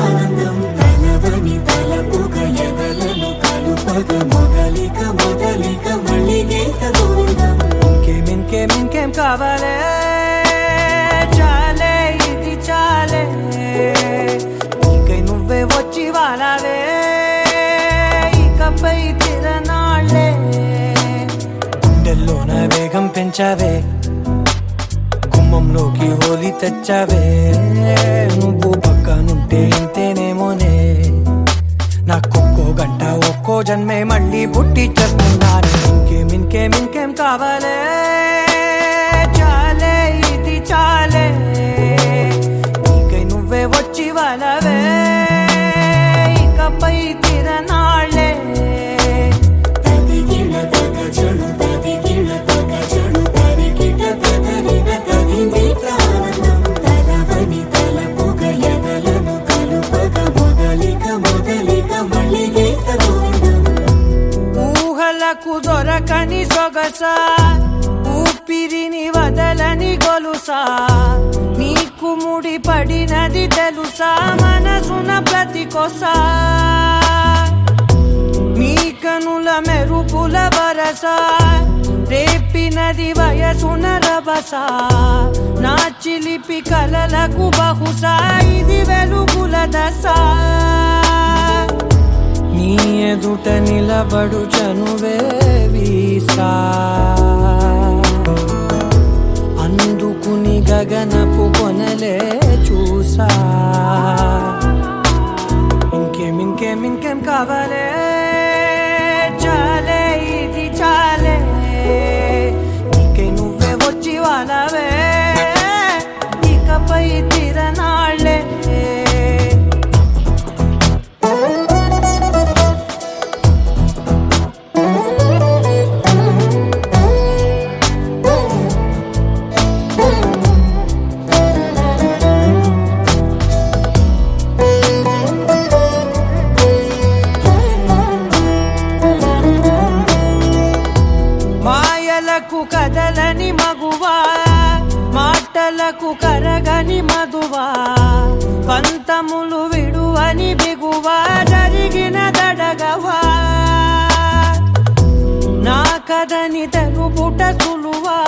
ఆనందం తలవని తలపుగ ఎదలను కలుపగ మొదలిక మొదలిక మళ్ళీ గీత గోవిందం. ఇంకేం కావాలే చాలే ఇది చాలే నీకై నువ్వే వచ్చి వాలావే ఇకపై తిరనాళ్ళే గుండెల్లోన వేగం పెంచావే గుమ్మంలోకి హోలీ తెచ్చావే నువ్వు పక్కనుంటే ఇంతేనేమోనే నాకొక్కో గంట ఒక్కో జన్మే మళ్ళీ పుట్టి చేస్తున్నాను. ఇంకేం కావాలే చాలే ఇది చాలే నీకై నువ్వే వచ్చి వాళ్ళవే ఇకపై తిరనాళ్ళే. ఊహలకు దొరకని సొగసా ఊపిరిని వదలని గొలుసా నీకు ముడి పడినది తెలుసా మనసున ప్రతి కొసా నీ కనుల మెరుపుల వరసా రేపినది వయసున రభసా నా చిలిపి కలలకు బహుశా ఇది వెలుగుల దశ నీ ఎదుట నిలబడు చనువే వీసా అందుకుని గగనపు కొనలే చూసా. ఇంకేం కావాలే చాలే ఇది చాలే నీకై నువ్వే వచ్చి వాళ్ళవే ఇకపై తిరనాళ్ళే. మాయలకు కదలని మగువా మాటలకు కరగని మధువా పంతములు విడువని బిగువా జరిగిన దడగవా నా కదని తెలుపుట సులువా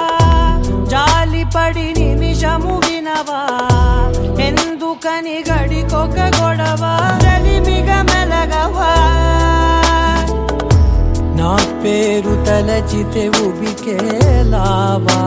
జాలిపడి నిమిషము వినవా ఎందుకని గడికొక గొడవ రలిమిగ మెలగవా నా పేరు తలచితే ఉబికే లావా.